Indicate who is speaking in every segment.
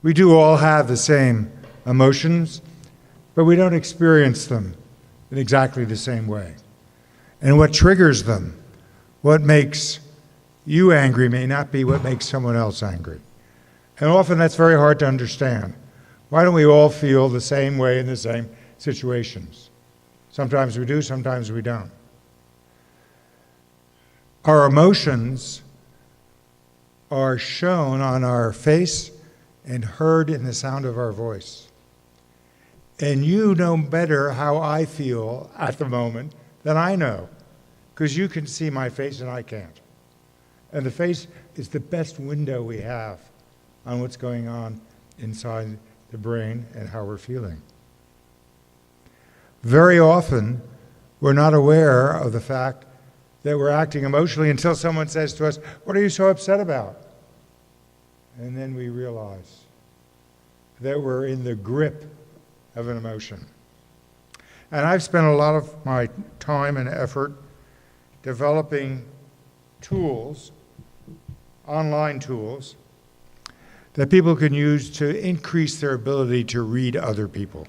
Speaker 1: We do all have the same emotions, but we don't experience them in exactly the same way. And what triggers them, what makes you angry may not be what makes someone else angry. And often that's very hard to understand. Why don't we all feel the same way in the same situations? Sometimes we do, sometimes we don't. Our emotions are shown on our face and heard in the sound of our voice. And you know better how I feel at the moment than I know, because you can see my face and I can't. And the face is the best window we have on what's going on inside the brain and how we're feeling. Very often, we're not aware of the fact that we're acting emotionally until someone says to us, "What are you so upset about?" And then we realize that we're in the grip of an emotion. And I've spent a lot of my time and effort developing tools, online tools, that people can use to increase their ability to read other people,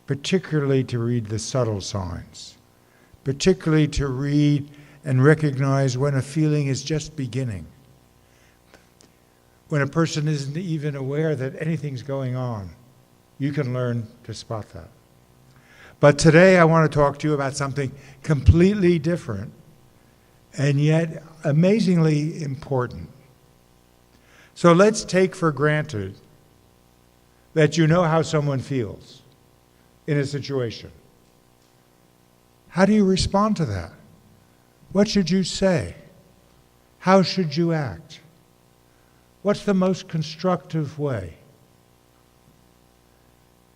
Speaker 1: particularly to read the subtle signs, particularly to read and recognize when a feeling is just beginning, when a person isn't even aware that anything's going on. You can learn to spot that. But today I want to talk to you about something completely different and yet amazingly important. So let's take for granted that you know how someone feels in a situation. How do you respond to that? What should you say? How should you act? What's the most constructive way?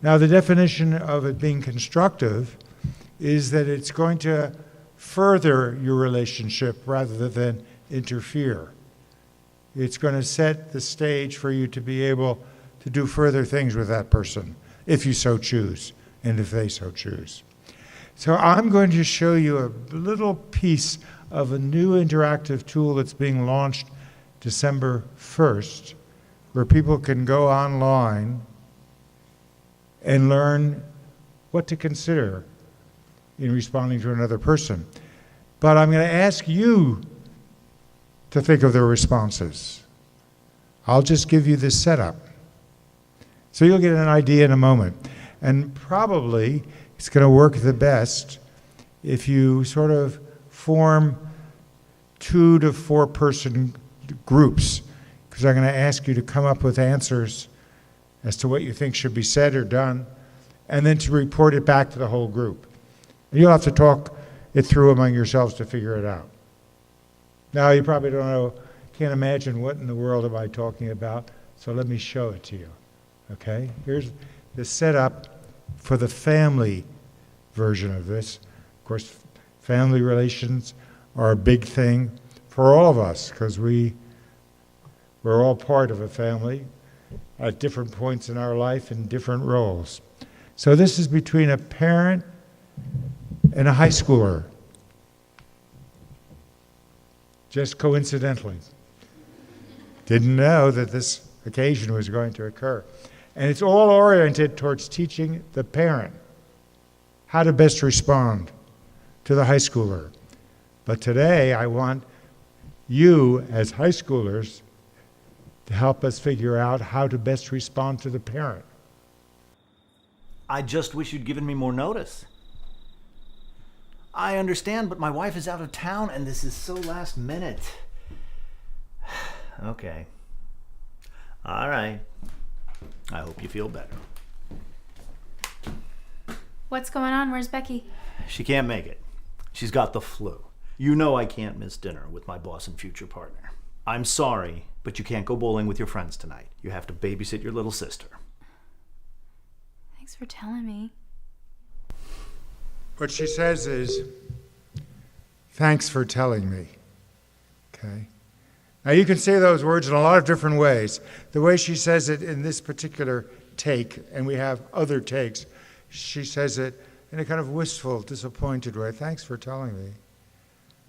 Speaker 1: Now, the definition of it being constructive is that it's going to further your relationship rather than interfere. It's going to set the stage for you to be able to do further things with that person, if you so choose, and if they so choose. So I'm going to show you a little piece of a new interactive tool that's being launched December 1st, where people can go online and learn what to consider in responding to another person. But I'm going to ask you to think of their responses. I'll just give you this setup. So you'll get an idea in a moment. And probably it's going to work the best if you sort of form 2 to 4 person groups, because I'm going to ask you to come up with answers as to what you think should be said or done, and then to report it back to the whole group. And you'll have to talk it through among yourselves to figure it out. Now, you probably don't know, can't imagine what in the world am I talking about, so let me show it to you, okay? Here's the setup for the family version of this. Of course, family relations are a big thing for all of us, because we're all part of a family at different points in our life in different roles. So this is between a parent and a high schooler. Just coincidentally. Didn't know that this occasion was going to occur. And it's all oriented towards teaching the parent how to best respond to the high schooler. But today I want you as high schoolers to help us figure out how to best respond to the parent.
Speaker 2: I just wish you'd given me more notice. I understand, but my wife is out of town and this is so last minute. Okay. All right. I hope you feel better.
Speaker 3: What's going on? Where's Becky?
Speaker 2: She can't make it. She's got the flu. You know I can't miss dinner with my boss and future partner. I'm sorry, but you can't go bowling with your friends tonight. You have to babysit your little sister.
Speaker 3: Thanks for telling me.
Speaker 1: What she says is, "Thanks for telling me." Okay? Now you can say those words in a lot of different ways. The way she says it in this particular take, and we have other takes, she says it in a kind of wistful, disappointed way. "Thanks for telling me."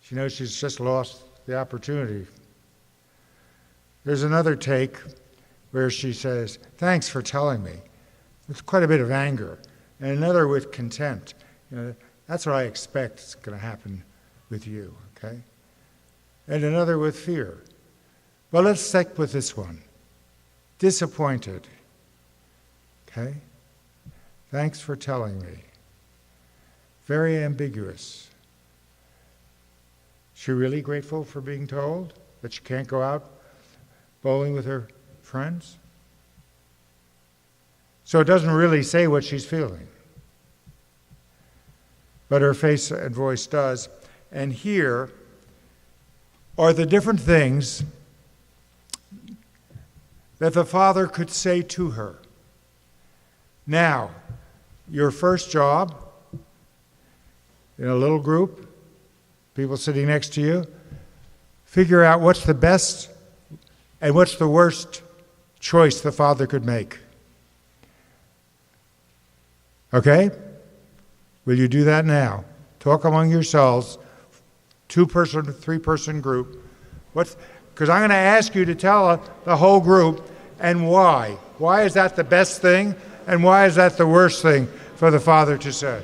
Speaker 1: She knows she's just lost the opportunity. There's another take where she says, thanks for telling me. With quite a bit of anger. And another with contempt. That's what I expect is going to happen with you, okay? And another with fear. Well, let's stick with this one. Disappointed. Okay? Thanks for telling me. Very ambiguous. She really grateful for being told that she can't go out bowling with her friends? So it doesn't really say what she's feeling. But her face and voice does. And here are the different things that the father could say to her. Now, your first job in a little group, people sitting next to you, figure out what's the best and what's the worst choice the father could make. Okay? Will you do that now? Talk among yourselves, 2-person, 3-person group. Because I'm going to ask you to tell the whole group and why. Why is that the best thing and why is that the worst thing for the father to say?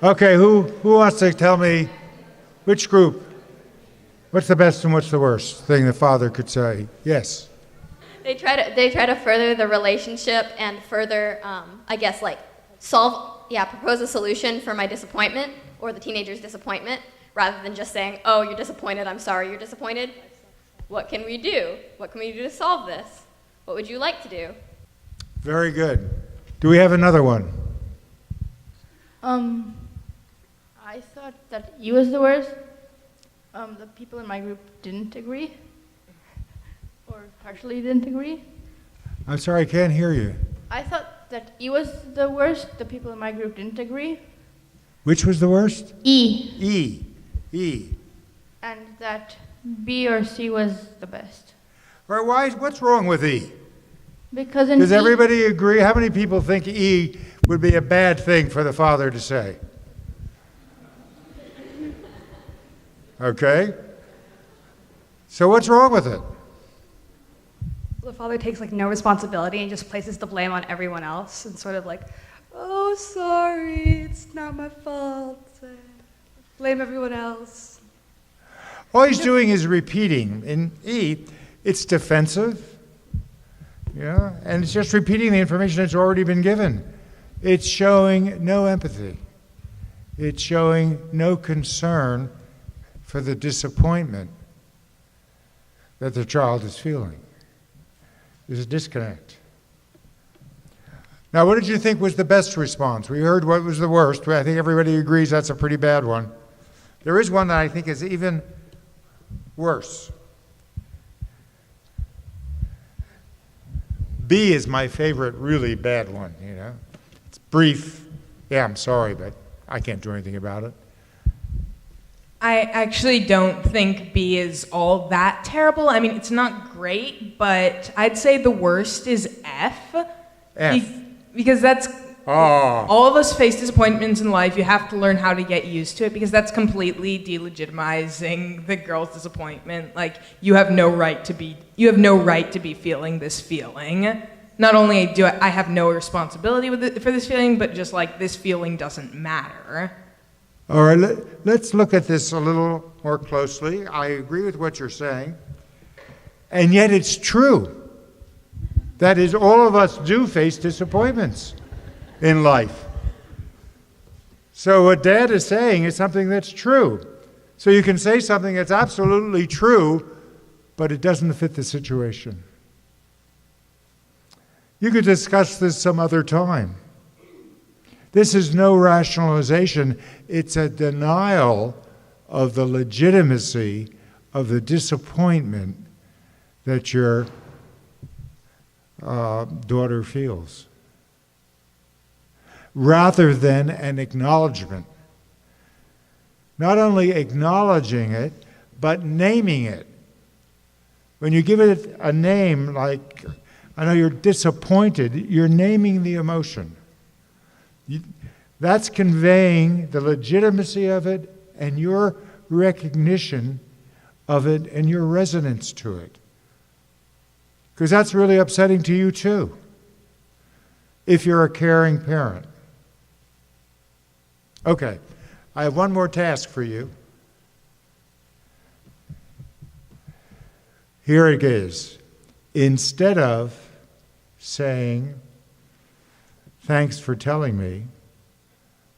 Speaker 1: Okay, who wants to tell me which group? What's the best and what's the worst thing the father could say? Yes.
Speaker 4: They try to further the relationship and further, propose a solution for my disappointment or the teenager's disappointment, rather than just saying, oh, you're disappointed, I'm sorry you're disappointed. What can we do? What can we do to solve this? What would you like to do?
Speaker 1: Very good. Do we have another one?
Speaker 5: I thought that E was the worst. The people in my group didn't agree, or partially didn't agree.
Speaker 1: I'm sorry, I can't hear you.
Speaker 5: I thought that E was the worst. The people in my group didn't agree.
Speaker 1: Which was the worst?
Speaker 5: E.
Speaker 1: E.
Speaker 5: And that B or C was the best.
Speaker 1: All right, what's wrong with E?
Speaker 5: Because in
Speaker 1: Does
Speaker 5: E,
Speaker 1: everybody agree? How many people think E would be a bad thing for the father to say? Okay. So what's wrong with it?
Speaker 6: The father takes no responsibility and just places the blame on everyone else and sort of oh, sorry, it's not my fault. Blame everyone else.
Speaker 1: All he's doing is repeating. In E, it's defensive, and it's just repeating the information that's already been given. It's showing no empathy. It's showing no concern for the disappointment that the child is feeling. There's a disconnect. Now, what did you think was the best response? We heard what was the worst. I think everybody agrees that's a pretty bad one. There is one that I think is even worse. B is my favorite really bad one, It's brief. Yeah, I'm sorry, but I can't do anything about it.
Speaker 7: I actually don't think B is all that terrible. I mean, it's not great, but I'd say the worst is F.
Speaker 1: F.
Speaker 7: Because that's... All of us face disappointments in life. You have to learn how to get used to it, because that's completely delegitimizing the girl's disappointment. You have no right to be feeling this feeling. Not only do I have no responsibility for this feeling, but just this feeling doesn't matter.
Speaker 1: All right, let's look at this a little more closely. I agree with what you're saying. And yet it's true. That is, all of us do face disappointments in life. So what Dad is saying is something that's true. So you can say something that's absolutely true, but it doesn't fit the situation. You could discuss this some other time. This is no rationalization. It's a denial of the legitimacy of the disappointment that your daughter feels, rather than an acknowledgement. Not only acknowledging it, but naming it. When you give it a name, I know you're disappointed, you're naming the emotion. That's conveying the legitimacy of it and your recognition of it and your resonance to it. Because that's really upsetting to you too, if you're a caring parent. Okay, I have one more task for you. Here it is. Instead of saying, thanks for telling me,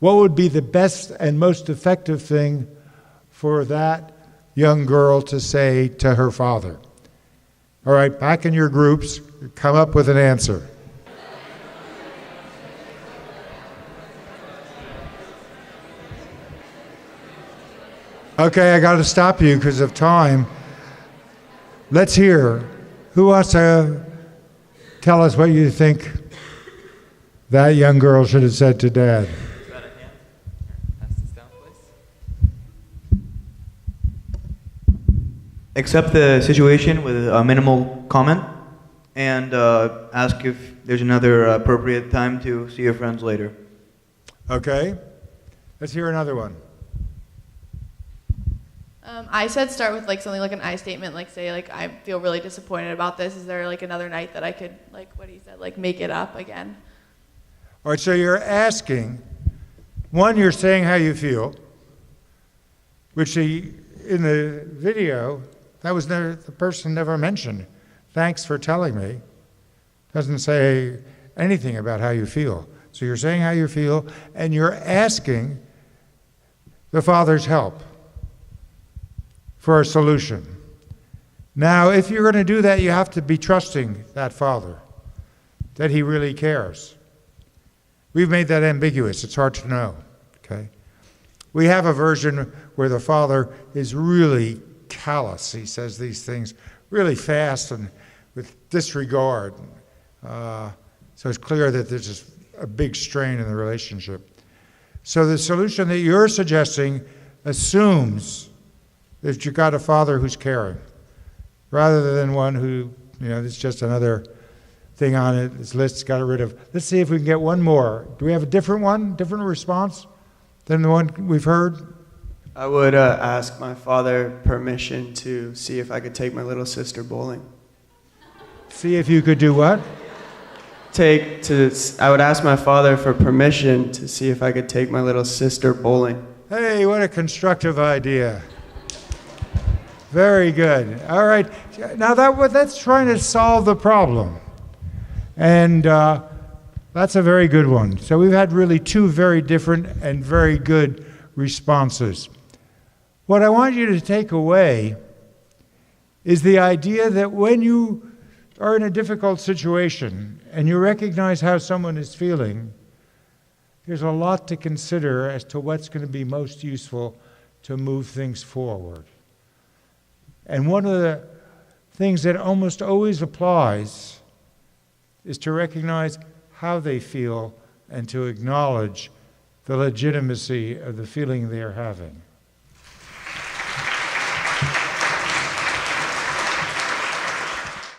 Speaker 1: what would be the best and most effective thing for that young girl to say to her father? All right, back in your groups, come up with an answer. Okay, I got to stop you because of time. Let's hear. Who wants to tell us what you think that young girl should have said to Dad?
Speaker 8: Is that a hand? Pass this down, please. Accept the situation with a minimal comment and ask if there's another appropriate time to see your friends later.
Speaker 1: Okay. Let's hear another one.
Speaker 9: I said start with like something like an I statement, like say like I feel really disappointed about this. Is there like another night that I could, like what he said, like make it up again?
Speaker 1: All right, so you're asking, one, you're saying how you feel, which in the video, that was never, the person never mentioned. Thanks for telling me. Doesn't say anything about how you feel. So you're saying how you feel, and you're asking the father's help for a solution. Now, if you're going to do that, you have to be trusting that father, that he really cares. We've made that ambiguous. It's hard to know, okay? We have a version where the father is really callous. He says these things really fast and with disregard. So it's clear that there's just a big strain in the relationship. So the solution that you're suggesting assumes that you've got a father who's caring, rather than one who, it's just another thing on it, this list got rid of. Let's see if we can get one more. Do we have a different one, different response than the one we've heard?
Speaker 10: I would ask my father permission to see if I could take my little sister bowling.
Speaker 1: See if you could do what?
Speaker 10: I would ask my father for permission to see if I could take my little sister bowling.
Speaker 1: Hey, what a constructive idea. Very good. All right. Now that's trying to solve the problem. And that's a very good one. So we've had really two very different and very good responses. What I want you to take away is the idea that when you are in a difficult situation and you recognize how someone is feeling, there's a lot to consider as to what's going to be most useful to move things forward. And one of the things that almost always applies is to recognize how they feel and to acknowledge the legitimacy of the feeling they are having.